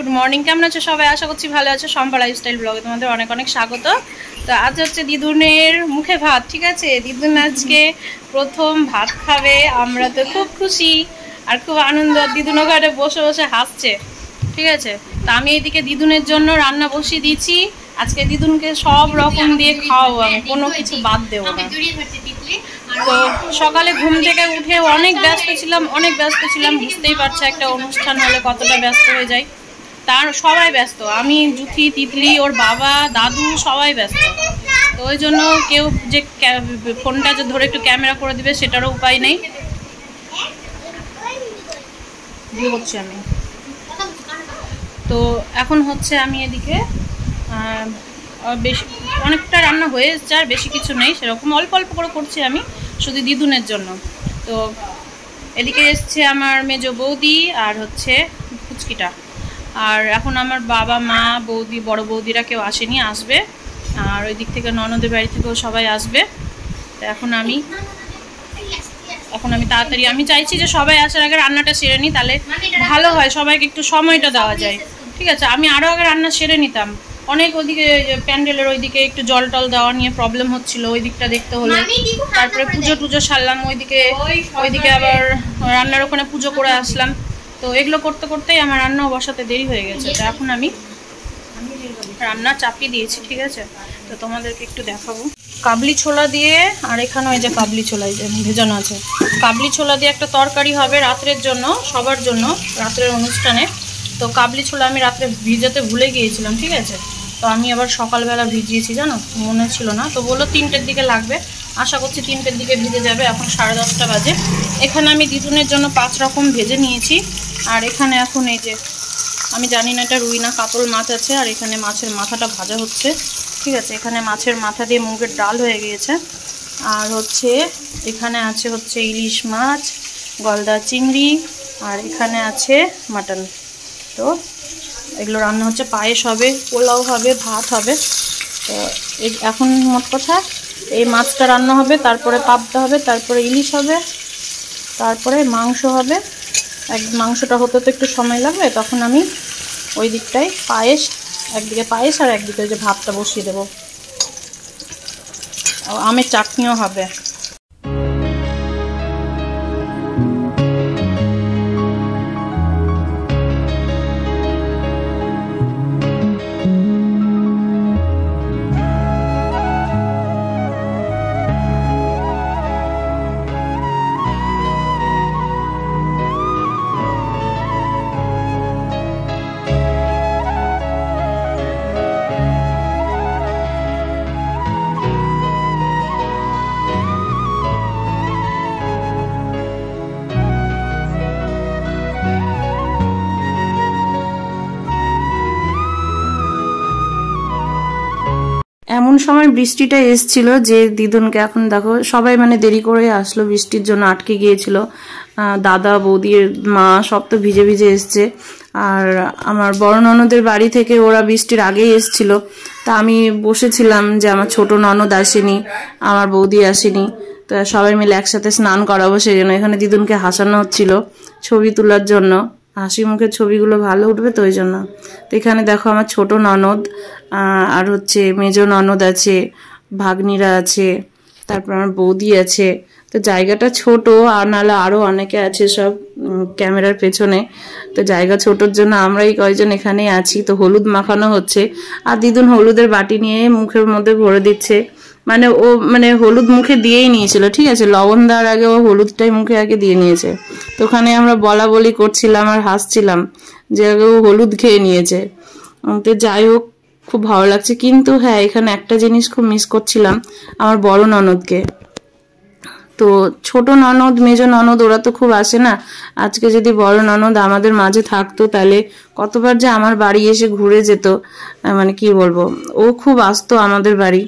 Good morning, কেমন আছো সবাই? আশা করছি ভালো আছো। শম্পা লাইফস্টাইল ব্লগে তোমাদের অনেক অনেক স্বাগত। তো আজ হচ্ছে দিদুনের মুখে ভাত, ঠিক আছে? দিদুন আজকে প্রথম ভাত খাবে, আমরা তো খুব খুশি আর খুব আনন্দ। দিদুন ওখানে বসে বসে হাসছে, ঠিক আছে? তো আমি এইদিকে দিদুনের জন্য রান্না বসিয়ে দিয়েছি। আজকে দিদুনকে সব রকম দিয়ে খাওয়াবো, আমি কোনো কিছু বাদ দেবো না। তো সকালে ঘুম থেকে উঠে অনেক ব্যস্ত ছিলাম, বুঝতেই পারছো একটা অনুষ্ঠান হলে কতটা ব্যস্ত হয়ে যায়। তার সবাই ব্যস্ত, আমি, জুথি, তিতলি, ওর বাবা, দাদু সবাই ব্যস্ত। তো ওই জন্য কেউ যে ফোনটা যে ধরে একটু ক্যামেরা করে দিবে সেটারও উপায় নেই। হচ্ছে আমি তো এখন হচ্ছে আমি এদিকে বেশি অনেকটা রান্না হয়ে এসছে, আর বেশি কিছু নেই, সেরকম অল্প অল্প করে করছি আমি শুধু দিদুনের জন্য। তো এদিকে এসছে আমার মেজো বৌদি আর হচ্ছে ফুচকিটা। আর এখন আমার বাবা, মা, বৌদি, বড় বৌদিরা কেউ আসেনি, আসবে। আর ওই দিক থেকে ননদের বাড়ি থেকেও সবাই আসবে। তো এখন আমি তাড়াতাড়ি আমি চাইছি যে সবাই আসার আগে রান্নাটা সেরে নিই, তাহলে ভালো হয়, সবাইকে একটু সময়টা দেওয়া যায়, ঠিক আছে? আমি আরও আগে রান্না সেরে নিতাম, অনেক ওইদিকে প্যান্ডেলের ওইদিকে একটু জল টল দেওয়া নিয়ে প্রবলেম হচ্ছিল, ওই দিকটা দেখতে হলো। তারপরে পুজো সারলাম, ওইদিকে আবার রান্নার ওখানে পুজো করে আসলাম। তো এগুলো করতে করতেই আমার রান্নাও বসাতে দেরি হয়ে গেছে। তো এখন আমি রান্না চাপিয়ে দিয়েছি, ঠিক আছে? তো তোমাদেরকে একটু দেখাবো। কাবলি ছোলা দিয়ে, আর এখানে ওই যে কাবলি ছোলা ভেজানো আছে, কাবলি ছোলা দিয়ে একটা তরকারি হবে রাত্রের জন্য, সবার জন্য, রাত্রের অনুষ্ঠানে। তো কাবলি ছোলা আমি রাত্রে ভিজাতে ভুলে গিয়েছিলাম, ঠিক আছে? তো আমি আবার সকালবেলা ভিজিয়েছি, জানো, মনে ছিল না। তো বললো 3টের দিকে লাগবে, আশা করছি 3টের দিকে ভিজে যাবে। এখন 10:30 বাজে। এখানে আমি দিদুনের জন্য 5 রকম ভেজে নিয়েছি। আর এখানে এখন এই যে, আমি জানি না এটা রুই না কাতল মাছ আছে, আর এখানে মাছের মাথাটা ভাজা হচ্ছে, ঠিক আছে? এখানে মাছের মাথা দিয়ে মুগের ডাল হয়ে গিয়েছে। আর হচ্ছে এখানে আছে হচ্ছে ইলিশ মাছ, গলদা চিংড়ি, আর এখানে আছে মাটন। তো এগুলো রান্না হচ্ছে, পায়েস হবে, পোলাও হবে, ভাত হবে। তো এখন মোট কথা এই মাছটা রান্না হবে, তারপরে পাবদা হবে, তারপরে ইলিশ হবে, তারপরে মাংস হবে। মাংসটা হতে তো একটু সময় লাগবে, তখন আমি ওই দিকটায় পায়েস, একদিকে পায়েস আর একদিকে যে ভাতটা বসিয়ে দেবো। আমের চাটনিও হবে। এমন সময় বৃষ্টিটা এসছিল যে দিদুনকে, এখন দেখো সবাই মানে দেরি করে আসলো, বৃষ্টির জন্য আটকে গিয়েছিল। দাদা, বৌদির মা সব তো ভিজে ভিজে এসছে। আর আমার বড় ননদের বাড়ি থেকে ওরা বৃষ্টির আগেই এসছিল। তা আমি বসেছিলাম যে আমার ছোট ননদ আসেনি, আমার বৌদি আসেনি, তো সবাই মিলে একসাথে স্নান করাবো, সেই জন্য এখানে দিদুনকে হাসানো হচ্ছিল ছবি তোলার জন্য। হাসি মুখের ছবিগুলো ভালো উঠবে তো ওই জন্য। তো এখানে দেখো আমার ছোট ননদ, আর হচ্ছে মেজো ননদ আছে, ভাগ্নিরা আছে, তারপর আমার বৌদি আছে। তো জায়গাটা ছোট, আর নাহলে আরো অনেকে আছে সব ক্যামেরার পেছনে। তো জায়গা ছোটর জন্য আমরা এই কয়েকজন এখানেই আছি। তো হলুদ মাখানো হচ্ছে, আর দিদুন হলুদের বাটি নিয়ে মুখের মধ্যে ভরে দিচ্ছে। মানে ও হলুদ মুখে দিয়েই নিয়েছিল, ঠিক আছে? লবণ দেওয়ার আগে ও হলুদটাই মুখে আগে দিয়ে নিয়েছে। তো ওখানে আমরা বলা বলি করছিলাম আর হাসছিলাম যে ও হলুদ খেয়ে নিয়েছে। তো যাই হোক, খুব ভালো লাগছে। কিন্তু হ্যাঁ, এখানে একটা জিনিস খুব মিস করছিলাম, আমার বড় ননদকে। তো ছোট ননদ, মেজো ননদ ওরা তো খুব আসে না। আজকে যদি বড় ননদ আমাদের মাঝে থাকতো, তাহলে কতবার যে আমার বাড়ি এসে ঘুরে যেত, মানে কি বলবো, ও খুব আসতো আমাদের বাড়ি,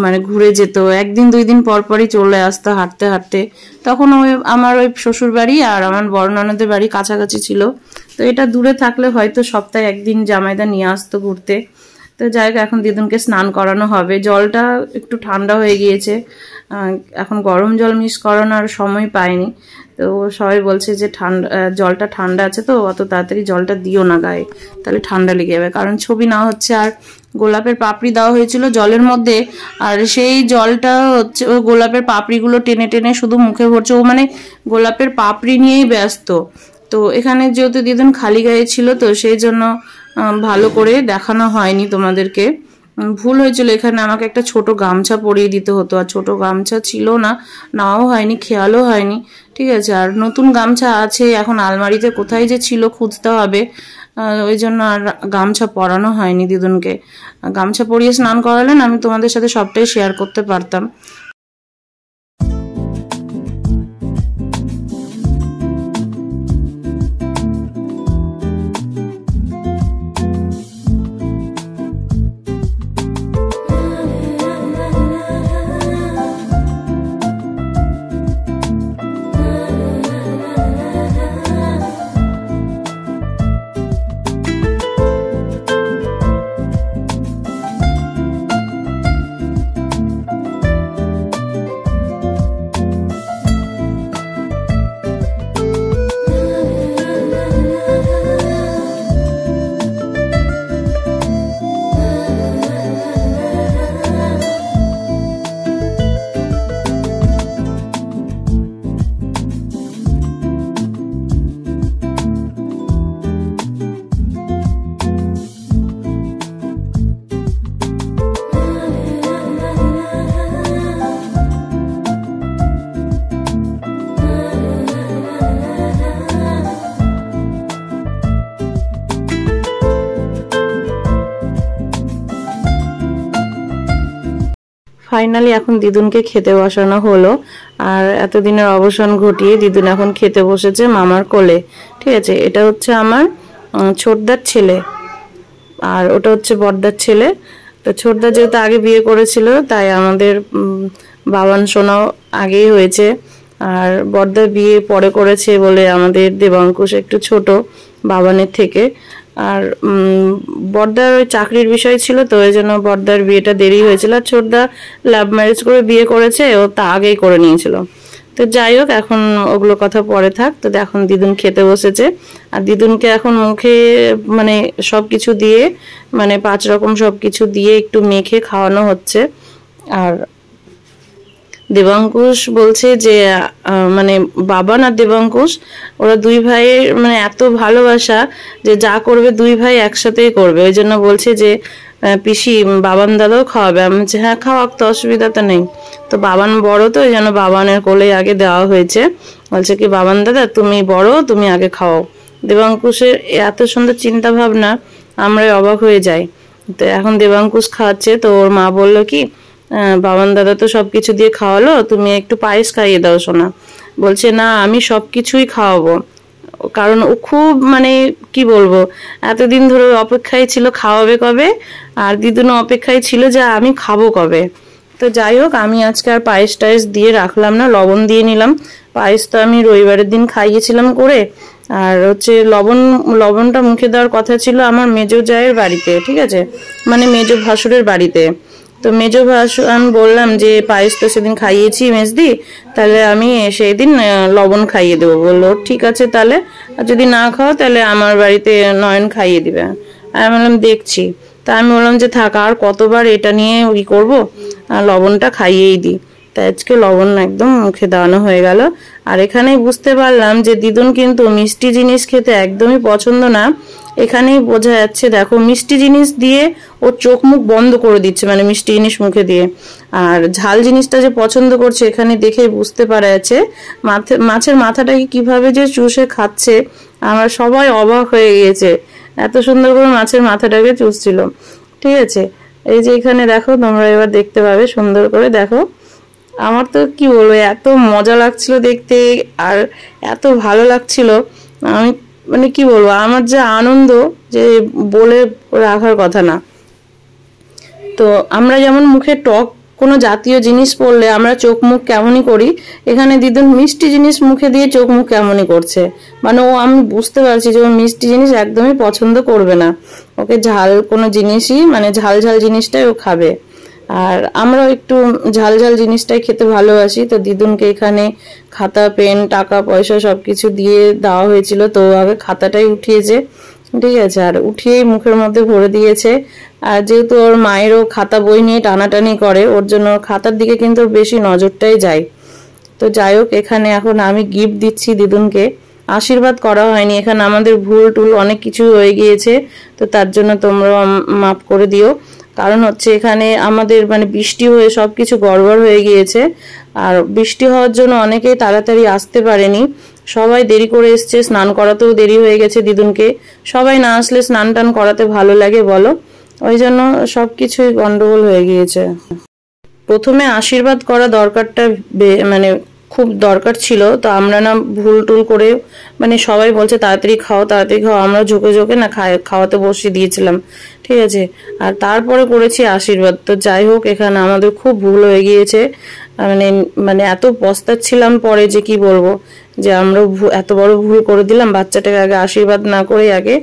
মানে ঘুরে যেত। 1 দিন 2 দিন পর পরই চলে আসতো হাঁটতে হাঁটতে। তখন আমার ওই শ্বশুর বাড়ি আর আমার বড় ননদের বাড়ি কাছাকাছি ছিল। তো এটা দূরে থাকলে হয়তো সপ্তাহে 1 দিন জামাইদা নিয়ে আসতো ঘুরতে। তো যাই হোক, এখন দিদুনকে স্নান করানো হবে। জলটা একটু ঠান্ডা হয়ে গিয়েছে, এখন গরম জল মিক্স করানোর সময় পাইনি। তো সবাই বলছে যে জলটা ঠান্ডা আছে, তো অত তাড়াতাড়ি জলটা দিও না গায়ে, তাহলে ঠান্ডা লেগে যাবে। কারণ ছবি না হচ্ছে, আর গোলাপের পাপড়ি দেওয়া হয়েছিল জলের মধ্যে, আর সেই জলটা হচ্ছে ওই গোলাপের পাপড়িগুলো টেনে টেনে শুধু মুখে ভরছে। ও মানে গোলাপের পাপড়ি নিয়েই ব্যস্ত। তো এখানে যেহেতু দিদুন খালি গায়ে ছিল, তো সেই জন্য ভালো করে দেখানো হয়নি তোমাদেরকে। ভুল হয়েছিল, এখানে আমাকে একটা ছোট গামছা পরিয়ে দিতে হতো, আর ছোট গামছা ছিল না, নাও হয়নি, খেয়ালও হয়নি। ঠিক আছে, আর নতুন গামছা আছে এখন আলমারিতে, কোথায় যে ছিল খুঁজতে হবে, ওই জন্য আর গামছা পরানো হয়নি দিদুনকে। গামছা পরিয়ে স্নান করালেন আমি তোমাদের সাথে সবটাই শেয়ার করতে পারতাম। ফাইনালি এখন দিদুনকে খেতে বসানো হলো, আর এতদিনের অবসান ঘটিয়ে দিদুন এখন খেতে বসেছে মামার কোলে। ঠিক আছে, এটা হচ্ছে আমার ছোটদার ছেলে, আর ওটা হচ্ছে বড়দার ছেলে। তো ছোটদা যেহেতু আগে বিয়ে করেছিল, তাই আমাদের বাবান সোনাও আগেই হয়েছে, আর বড়দা বিয়ে পরে করেছে বলে আমাদের দেবাঙ্কুশ একটু ছোট বাবানের থেকে। আর বড়দার ওই চাকরির বিষয় ছিল, তো ওই জন্য বড়দার বিয়েটা দেরি হয়েছিল। আর ছোটদা লাভ ম্যারেজ করে বিয়ে করেছে, ও তা আগেই করে নিয়েছিল। তো যাই হোক, এখন ওগুলো কথা পরে থাক। তো এখন দিদুন খেতে বসেছে, আর দিদুনকে এখন মুখে মানে সবকিছু দিয়ে, মানে 5 রকম সবকিছু দিয়ে একটু মেখে খাওয়ানো হচ্ছে। আর দেবাঙ্কুশ বলছে যে মানে বাবান আর দেবাঙ্কুশ ওরা দুই ভাইয়ের মানে এত ভালোবাসা যে যা করবে দুই ভাই একসাথেই করবে। ওই জন্য বলছে যে পিসি বাবান দাদাও খাওয়াবে। আমি বলছি হ্যাঁ খাওয়াক, তো অসুবিধা তো নেই। তো বাবান বড়, তো ওই জন্য বাবানের কোলে আগে দেওয়া হয়েছে। বলছে কি বাবান দাদা তুমি বড়, তুমি আগে খাও। দেবাঙ্কুশের এত সুন্দর চিন্তা ভাবনা, আমরাই অবাক হয়ে যাই। তো এখন দেবাঙ্কুশ খাওয়াচ্ছে, তো ওর মা বললো কি বাবান দাদা তো সবকিছু দিয়ে খাওয়ালো, তুমি একটু পায়েস খাইয়ে দাও সোনা। বলছে না আমি সবকিছুই খাওয়াবো, কারণ ও খুব মানে কি বলবো, এতদিন ধরে অপেক্ষায় ছিল খাওয়াবে কবে, আর দিদুনও অপেক্ষায় ছিল যে আমি খাবো কবে। তো যাই হোক, আমি আজকে আর পায়েস টায়েস দিয়ে রাখলাম না, লবণ দিয়ে নিলাম। পায়েস তো আমি রবিবারের দিন খাইয়েছিলাম করে। আর হচ্ছে লবণটা মুখে দেওয়ার কথা ছিল আমার মেজো জায়ের বাড়িতে, ঠিক আছে, মানে মেজো ভাসুরের বাড়িতে। তো মেজো ভাসুর আমি বললাম যে পায়েস তো সেদিন খাইয়েছি মেজদি, তাহলে আমি সেই দিন লবণ খাইয়ে দেবো। বললো ঠিক আছে তাহলে, আর যদি না খাও তাহলে আমার বাড়িতে নয়ন খাইয়ে দিবে। আমি বললাম দেখছি। তা আমি বললাম যে থাক, আর কতবার এটা নিয়ে ই করবো, লবণটা খাইয়েই দিই। তাই আজকে লবণ একদম মুখে দেওয়ানো হয়ে গেল। আর এখানেই বুঝতে পারলাম যে দিদুন কিন্তু মিষ্টি জিনিস খেতে একদমই পছন্দ না। এখানেই বোঝা যাচ্ছে, দেখো মিষ্টি জিনিস দিয়ে ও চোখ মুখ বন্ধ করে দিচ্ছে, মানে মিষ্টি জিনিস মুখে দিয়ে। আর ঝাল জিনিসটা যে পছন্দ করছে এখানে দেখে বুঝতে পারা যাচ্ছে। মাছের মাথাটাকে কিভাবে যে চুষে খাচ্ছে, আমরা সবাই অবাক হয়ে গিয়েছে, এত সুন্দর করে মাছের মাথাটাকে চুষছিল। ঠিক আছে, এই যে এখানে দেখো, তোমরা এবার দেখতে পাবে, সুন্দর করে দেখো। আমার তো কি বলবো, এত মজা লাগছিল দেখতে, আর এত ভালো লাগছিল, আমি মানে কি বলবো, আমার যে আনন্দ যে বলে রাখার কথা না। তো আমরা যেমন মুখে টক কোনো জাতীয় জিনিস পড়লে আমরা চোখ মুখ কেমনই করি, এখানে দিদুন মিষ্টি জিনিস মুখে দিয়ে চোখ মুখ কেমনই করছে। মানে ও, আমি বুঝতে পারছি যে ও মিষ্টি জিনিস একদমই পছন্দ করবে না, ওকে ঝাল কোনো জিনিসই, মানে ঝাল ঝাল জিনিসটাই ও খাবে। আর আমরাও একটু ঝাল ঝাল জিনিসটাই খেতে ভালোবাসি। তো দিদুনকে এখানে খাতা, পেন, টাকা পয়সা সবকিছু দিয়ে দেওয়া হয়েছিল, তো আগে খাতাটাই উঠিয়েছে, ঠিক আছে, আর উঠিয়েই মুখের মধ্যে ভরে দিয়েছে। আর যেহেতু ওর মায়েরও খাতা বই নিয়ে টানাটানি করে, ওর জন্য খাতার দিকে কিন্তু বেশি নজরটাই যায়। তো যাই হোক, এখানে এখন আমি গিফট দিচ্ছি দিদুনকে, আশীর্বাদ করা হয়নি, এখানে আমাদের ভুল টুল অনেক কিছু হয়ে গিয়েছে, তো তার জন্য তোমরা মাফ করে দিও। কারণ হচ্ছে এখানে আমাদের মানে বৃষ্টি হয়ে সবকিছু গড়বড় হয়ে গিয়েছে, আর বৃষ্টি হওয়ার জন্য অনেকেই তাড়াতাড়ি আসতে পারেনি, সবাই দেরি করে এসছে, স্নান করাতেও দেরি হয়ে গেছে দিদুনকে। সবাই না আসলে স্নান টান করাতে ভালো লাগে বলো, ওই জন্য সবকিছুই গন্ডগোল হয়ে গিয়েছে। প্রথমে আশীর্বাদ করা দরকারটা মানে খুব দরকার ছিল, তো আমরা না ভুল টুল করে, মানে সবাই বলছে তাড়াতাড়ি খাও তাড়াতাড়ি খাও, আমরা ঝোঁকে ঝোঁকে না খাওয়াতে বসিয়ে দিয়েছিলাম, ঠিক আছে, আর তারপরে করেছি আশীর্বাদ। তো যাই হোক, এখানে আমাদের খুব ভুল হয়ে গিয়েছে, মানে মানে এত পস্তাচ্ছিলাম পরে যে কি বলবো, যে আমরা এত বড় ভুল করে দিলাম, বাচ্চাটাকে আগে আশীর্বাদ না করে আগে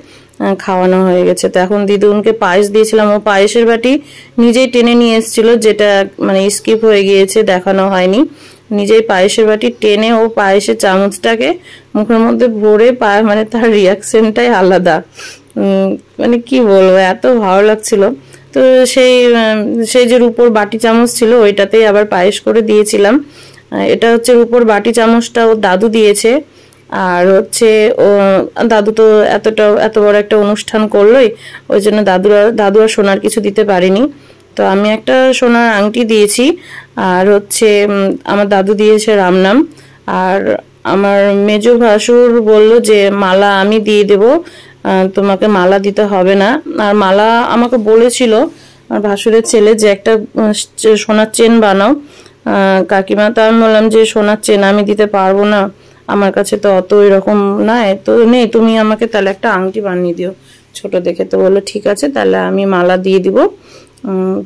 খাওয়ানো হয়ে গেছে। তো এখন দিদুনকে পায়েস দিয়েছিলাম, ও পায়েসের বাটি নিজেই টেনে নিয়ে এসেছিল, যেটা মানে স্কিপ হয়ে গিয়েছে, দেখানো হয়নি। নিজেই পায়েসের বাটি টেনে ও পায়েসের চামচটাকে মুখের মধ্যে ভরে মানে তার রিয়াকশনটাই আলাদা, মানে কি বলবো, এত ভালো লাগছিল। তো সেই যে রূপোর বাটি চামচ ছিল, ওইটাতেই আবার পায়েস করে দিয়েছিলাম। এটা হচ্ছে রূপোর বাটি চামচটা ও দাদু দিয়েছে, আর হচ্ছে ও দাদু তো এত বড় একটা অনুষ্ঠান করলোই, ওই জন্য দাদু আর সোনার কিছু দিতে পারিনি। তো আমি একটা সোনার আংটি দিয়েছি, আর হচ্ছে আমার দাদু দিয়েছে রামনাম, আর আমার মেজো ভাসুর বললো যে মালা আমি দিয়ে দেবো, তোমাকে মালা দিতে হবে না। আর মালা আমাকে বলেছিল আমার ভাসুরের ছেলে যে একটা সোনার চেন বানাও কাকিমা, তো আমি বললাম যে সোনার চেন আমি দিতে পারবো না, আমার কাছে তো অত এরকম নাই, তো নেই, তুমি আমাকে তাহলে একটা আংটি বানিয়ে দিও ছোট দেখে। তো বললো ঠিক আছে, তাহলে আমি মালা দিয়ে দিব।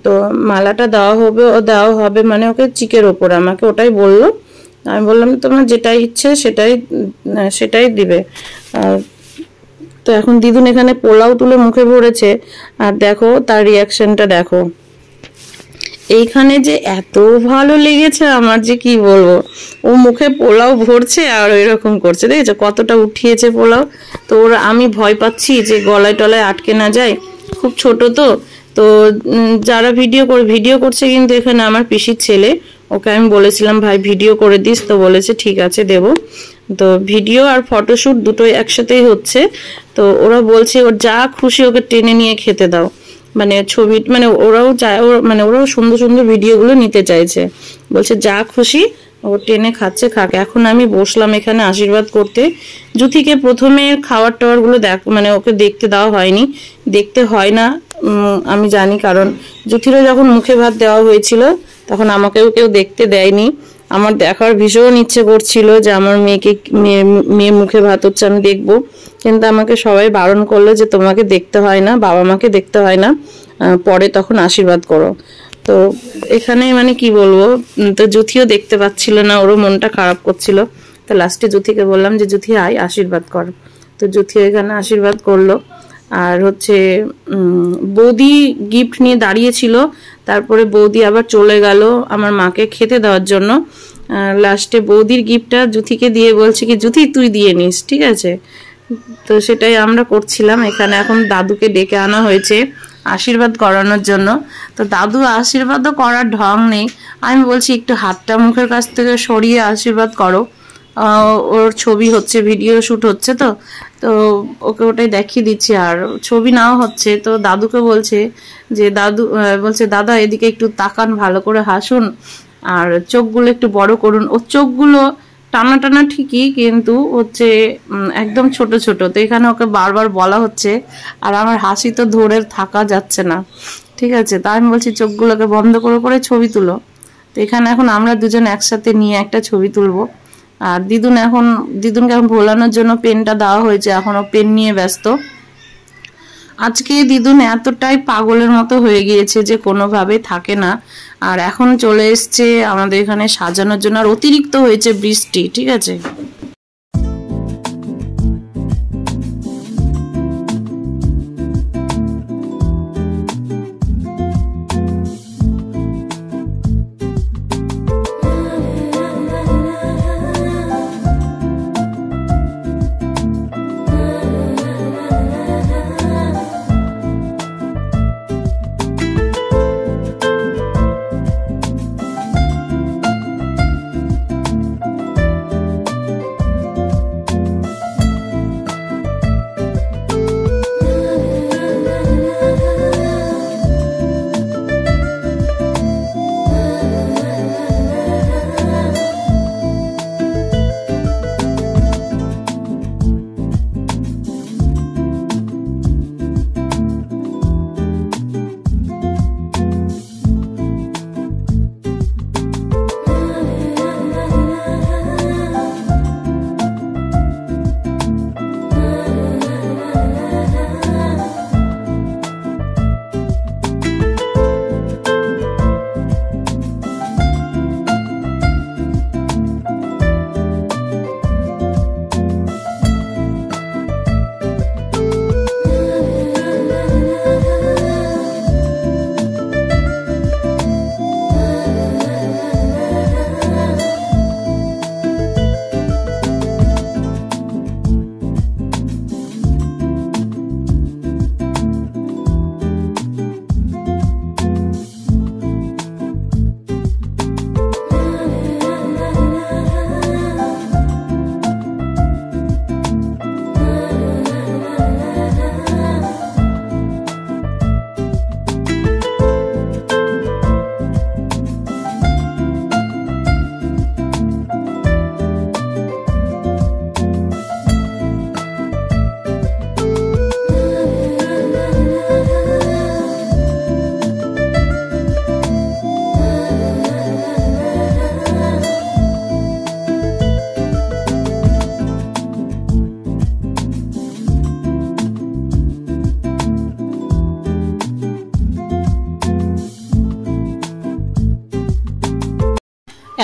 তো মালাটা দেওয়া হবে মানে ওকে চিকের ওপর, আমাকে ওটাই বললো। আমি বললাম তোমার যেটাই ইচ্ছে সেটাই দিবে। তো এখন দিদুন এখানে পোলাও তুলে মুখে ভরেছে, আর দেখো তার রিয়াকশনটা দেখো, এইখানে যে এত ভালো লেগেছে আমার যে কি বলবো, ও মুখে পোলাও ভরছে আর এরকম করছে, দেখেছো কতটা উঠিয়েছে পোলাও। তো আমি ভয় পাচ্ছি যে গলায় টলায় আটকে না যায়, খুব ছোট তো যারা ভিডিও করছে, কিন্তু এখানে আমার পিসির ছেলে, ওকে আমি বলেছিলাম ভাই ভিডিও করে দিস, তো বলেছে ঠিক আছে দেব। তো ভিডিও আর ফটোশুট দুটোই একসাথেই হচ্ছে, তো ওরা বলছে ওর যা খুশি ওকে টেনে নিয়ে খেতে দাও, মানে ছবি, মানে ওরাও চায়, ওরাও সুন্দর সুন্দর ভিডিওগুলো নিতে চাইছে, বলছে যা খুশি ও টেনে খাচ্ছে খাক। এখন আমি বসলাম এখানে আশীর্বাদ করতে। জুথিকে প্রথমে খাবার টাওয়ার গুলো মানে ওকে দেখতে দেওয়া হয়নি, দেখতে হয় না আমি জানি, কারণ জুথিরও যখন মুখে ভাত দেওয়া হয়েছিল তখন আমাকেও কেউ দেখতে দেয়নি। আমার দেখার ভীষণ ইচ্ছে করছিল যে আমার মেয়ে মুখে ভাত হচ্ছে আমি দেখবো, কিন্তু আমাকে সবাই বারণ করলো যে তোমাকে দেখতে হয় না, বাবা মাকে দেখতে হয় না, পরে তখন আশীর্বাদ করো। তো এখানে মানে কি বলবো, তো জুথিও দেখতে পাচ্ছিল না, ওরও মনটা খারাপ করছিল। তো লাস্টে জুথিকে বললাম যে জুথি আয় আশীর্বাদ কর। তো জুথি এখানে আশীর্বাদ করলো। আর হচ্ছে বৌদি গিফট নিয়ে দাঁড়িয়েছিল, তারপরে বৌদি আবার চলে গেল আমার মাকে খেতে দেওয়ার জন্য। লাস্টে বৌদির গিফটটা জুথিকে দিয়ে বলছে কি জুথি তুই দিয়ে নিস, ঠিক আছে। তো সেটাই আমরা করছিলাম। এখানে এখন দাদুকে ডেকে আনা হয়েছে আশীর্বাদ করানোর জন্য। তো দাদু আশীর্বাদও করার ঢং নেই, আমি বলছি একটু হাতটা মুখের কাছ থেকে সরিয়ে আশীর্বাদ করো, ওর ছবি হচ্ছে, ভিডিও শুট হচ্ছে, তো ওকে ওটাই দেখিয়ে দিচ্ছি, আর ছবি নাও হচ্ছে। তো দাদুকে বলছে যে বলছে দাদা এদিকে একটু তাকান, ভালো করে হাসুন, আর চোখগুলো একটু বড় করুন। ওর চোখগুলো টানা টানা ঠিকই, কিন্তু হচ্ছে একদম ছোট ছোট। তো এখানে ওকে বারবার বলা হচ্ছে, আর আমার হাসি তো ধরে থাকা যাচ্ছে না, ঠিক আছে। তা আমি বলছি চোখগুলোকে বন্ধ করে ছবি তুলো। তো এখানে এখন আমরা দুজন একসাথে নিয়ে একটা ছবি তুলবো। আর দিদুনকে এখন ভোলানোর জন্য পেনটা দেওয়া হয়েছে, এখনো পেন নিয়ে ব্যস্ত। আজকে দিদুন এতটাই পাগলের মতো হয়ে গিয়েছে যে কোনোভাবে থাকে না। আর এখন চলে এসছে আমাদের এখানে সাজানোর জন্য, আর অতিরিক্ত হয়েছে বৃষ্টি, ঠিক আছে।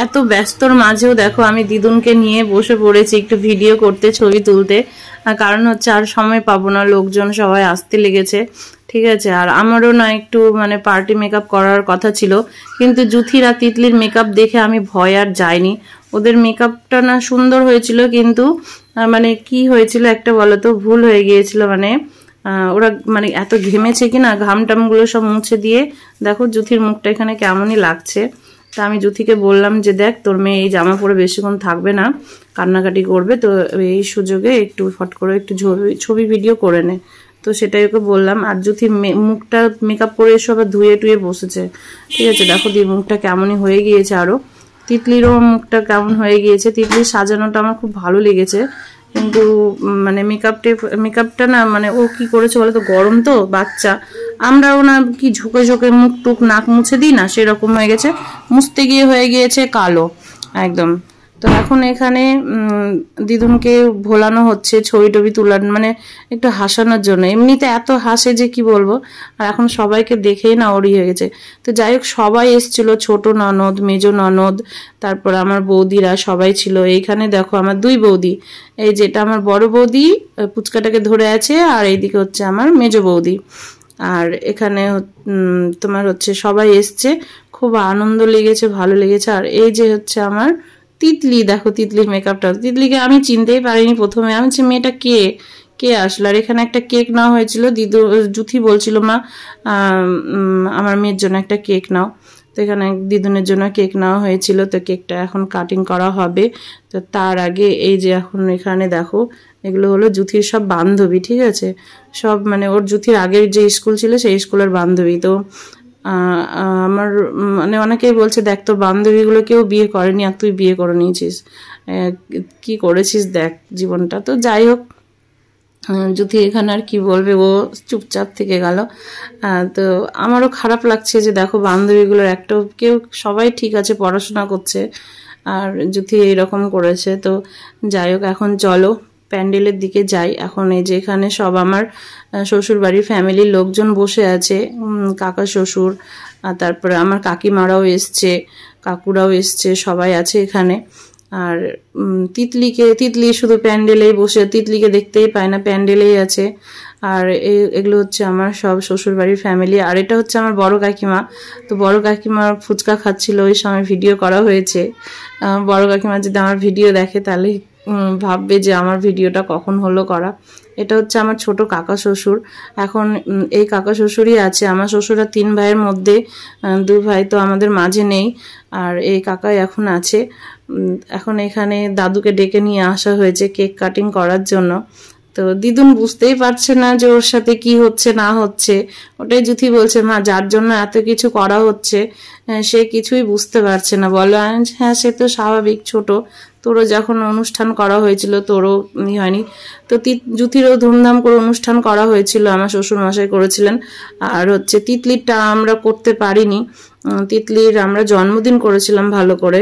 এত ব্যস্তর মাঝেও দেখো আমি দিদুনকে নিয়ে বসে পড়েছি একটু ভিডিও করতে, ছবি তুলতে। কারণ হচ্ছে আর সময় পাবো না, লোকজন সবাই আসতে লেগেছে, ঠিক আছে। আর আমারও না একটু মানে পার্টি মেকআপ করার কথা ছিল, কিন্তু জুথির আর তিতলির মেকআপ দেখে আমি ভয় আর যাইনি। ওদের মেকআপটা না সুন্দর হয়েছিল, কিন্তু মানে কি হয়েছিল একটা বলো তো, ভুল হয়ে গিয়েছিল। মানে ওরা মানে এত ঘেমেছে কিনা, ঘাম টামগুলো সব মুছে দিয়ে দেখো জুথির মুখটা এখানে কেমনই লাগছে। তা আমি জুথিকে বললাম যে দেখ তোর মেয়ে এই জামা পরে বেশিক্ষণ থাকবে না, কান্নাকাটি করবে, তো এই সুযোগে একটু ফট করে একটু ছবি ভিডিও করে নে। তো সেটাই ওকে বললাম। আর জুথির মুখটা মেকআপ করে এসে আবার ধুয়ে টুয়ে বসেছে, ঠিক আছে। দেখো দিয়ে মুখটা কেমনই হয়ে গিয়েছে। আরো তিতলিরও মুখটা কেমন হয়ে গিয়েছে। তিতলির সাজানোটা আমার খুব ভালো লেগেছে, কিন্তু মানে মেকআপটা না মানে ও কি করেছে বলো তো, গরম তো বাচ্চা, আমরাও না কি ঝুঁকে ঝুঁকে মুখ টুক নাক মুছে দিই না, সেরকম হয়ে গেছে। মুছতে গিয়ে হয়ে গিয়েছে কালো একদম। তো এখন এখানে দিদুনকে ভোলানো হচ্ছে ছবি টবি তোলার, মানে একটু হাসানোর জন্য। এমনিতে এত হাসে যে কি বলবো, আর এখন সবাইকে দেখেই না ওরই হয়ে গেছে। তো যাই হোক সবাই এসেছিল, ছোট ননদ, মেজো ননদ, তারপর আমার বৌদিরা সবাই ছিল। এইখানে দেখো আমার দুই বৌদি, এই যেটা আমার বড় বৌদি পুচকাটাকে ধরে আছে, আর এইদিকে হচ্ছে আমার মেজো বৌদি। আর এখানে তোমার হচ্ছে সবাই এসছে, খুব আনন্দ লেগেছে, ভালো লেগেছে। আর এই যে হচ্ছে আমার তিতলি, দেখো তিতলির মেকআপটা, তিতলিকে আমি চিনতেই পারিনি প্রথমে, আমি বলছি মেয়েটা কে আসলো। আর এখানে একটা কেক নেওয়া হয়েছিল, জুথি বলছিল মা আমার মেয়ের জন্য একটা কেক নাও, তো এখানে দিদুনের জন্য কেক নেওয়া হয়েছিল। তো কেকটা এখন কাটিং করা হবে। তো তার আগে এই যে এখন এখানে দেখো এগুলো হলো জুথির সব বান্ধবী, ঠিক আছে, সব মানে ওর জুথির আগের যে স্কুল ছিল সেই স্কুলের বান্ধবী। তো আমার মানে অনেকেই বলছে দেখ তোর বান্ধবীগুলো কেউ বিয়ে করেনি আর তুই বিয়ে করে নিয়েছিস, কি করেছিস দেখ জীবনটা। তো যাই হোক জুথি এখানে আর কি বলবে, ও চুপচাপ থেকে গেল। তো আমারও খারাপ লাগছে যে দেখো বান্ধবীগুলোর একটা কেউ, সবাই ঠিক আছে পড়াশোনা করছে, আর জুথি এরকম করেছে। তো যাই হোক এখন চলো প্যান্ডেলের দিকে যাই। এখন এই যে এখানে সব আমার শ্বশুরবাড়ির ফ্যামিলির লোকজন বসে আছে, কাকা শ্বশুর, আর তারপরে আমার কাকিমারাও এসছে, কাকুরাও এসছে, সবাই আছে এখানে। আর তিতলি শুধু প্যান্ডেলেই বসে, তিতলিকে দেখতেই পায় না, প্যান্ডেলেই আছে। আর এগুলো হচ্ছে আমার সব শ্বশুরবাড়ির ফ্যামিলি। আর এটা হচ্ছে আমার বড় কাকিমা। তো বড় কাকিমা ফুচকা খাচ্ছিল, ওই সময় ভিডিও করা হয়েছে। বড় কাকিমা যদি আমার ভিডিও দেখে তাহলে ভাববে যে আমার ভিডিওটা কখন হলো করা। এটা হচ্ছে আমার ছোট কাকা শ্বশুর। এখন এই কাকা শ্বশুরই আছে। আমার শ্বশুরা 3 ভাইয়ের মধ্যে 2 ভাই তো আমাদের মাঝে নেই, আর এই কাকাই এখন আছে। এখন এখানে দাদুকে ডেকে নিয়ে আসা হয়েছে কেক কাটিং করার জন্য। তো দিদুন বুঝতেই পারছে না যে ওর সাথে কি হচ্ছে না হচ্ছে। ওটাই জুথি বলছে, মা যার জন্য এত কিছু করা হচ্ছে সে কিছুই বুঝতে পারছে না। বলো, হ্যাঁ সে তো স্বাভাবিক, ছোট, তোরও যখন অনুষ্ঠান করা হয়েছিল তোরও হয়নি। তো জুথিরও ধুমধাম করে অনুষ্ঠান করা হয়েছিল, আমার শ্বশুর মশাই করেছিলেন। আর হচ্ছে তিতলিরটা আমরা করতে পারিনি। তিতলির আমরা জন্মদিন করেছিলাম ভালো করে,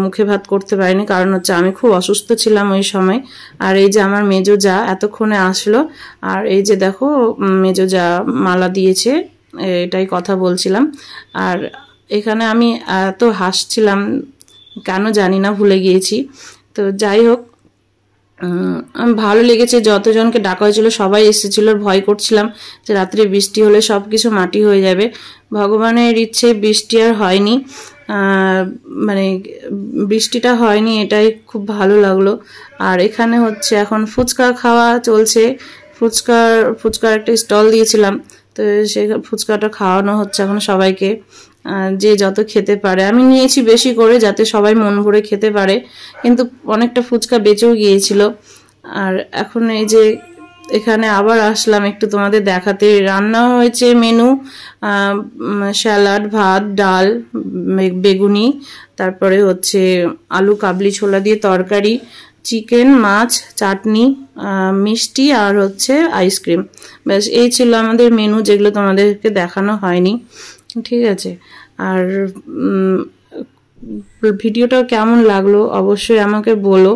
মুখে ভাত করতে পারিনি, কারণ হচ্ছে আমি খুব অসুস্থ ছিলাম ওই সময়। আর এই যে আমার মেজো যা এতক্ষণে আসলো, আর এই যে দেখো মেজো যা মালা দিয়েছে, এটাই কথা বলছিলাম। আর এখানে আমি এত হাসছিলাম কেন জানি না, ভুলে গিয়েছি। তো যাই হোক, ভালো লেগেছে। যতজনকে ডাকা হয়েছিল সবাই এসেছিল। ভয় করছিলাম যে রাত্রে বৃষ্টি হলে সব কিছু মাটি হয়ে যাবে। ভগবানের ইচ্ছে বৃষ্টি আর হয়নি, মানে বৃষ্টিটা হয়নি, এটাই খুব ভালো লাগলো। আর এখানে হচ্ছে এখন ফুচকা খাওয়া চলছে। ফুচকার একটা স্টল দিয়েছিলাম, তো সে ফুচকাটা খাওয়ানো হচ্ছে এখন সবাইকে, যে যত খেতে পারে। আমি নিয়েছি বেশি করে যাতে সবাই মন ভরে খেতে পারে, কিন্তু অনেকটা ফুচকা বেঁচেও গিয়েছিল। আর এখন এই যে এখানে আবার আসলাম একটু তোমাদের দেখাতে। রান্না হয়েছে মেনু, স্যালাড, ভাত, ডাল, বেগুনি, তারপরে হচ্ছে আলু কাবলি ছোলা দিয়ে তরকারি, চিকেন, মাছ, চাটনি, মিষ্টি, আর হচ্ছে আইসক্রিম। ব্যাস এই ছিল আমাদের মেনু, যেগুলো তোমাদেরকে দেখানো হয়নি। ঠিক আছে, আর ভিডিওটা কেমন লাগলো অবশ্যই আমাকে বলো।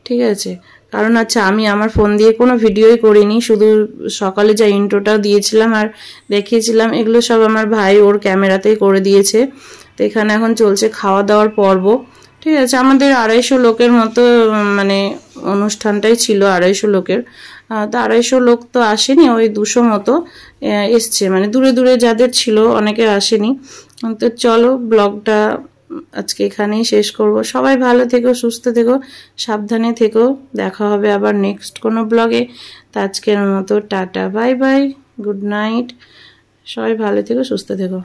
ঠিক আছে, কারণ আচ্ছা আমি আমার ফোন দিয়ে কোনো ভিডিওই করিনি, শুধু সকালে যা ইন্ট্রোটা দিয়েছিলাম আর দেখিয়েছিলাম, এগুলো সব আমার ভাই ওর ক্যামেরাতেই করে দিয়েছে। তো এখানে এখন চলছে খাওয়া দাওয়ার পর্ব। ঠিক আছে, আমাদের 250 লোকের মতো মানে অনুষ্ঠানটাই ছিল, 250 লোকের। তো 250 লোক তো আসেনি, ওই 200 মতো এসছে, মানে দূরে দূরে যাদের ছিল অনেকে আসেনি। তো চলো ব্লগটা আজকে এখানেই শেষ করব। সবাই ভালো থেকো, সুস্থ থেকো, সাবধানে থেকো। দেখা হবে আবার নেক্সট কোনো ব্লগে। তো আজকের মতো tata, bye bye, good night. সবাই ভালো থেকো, সুস্থ থেকো।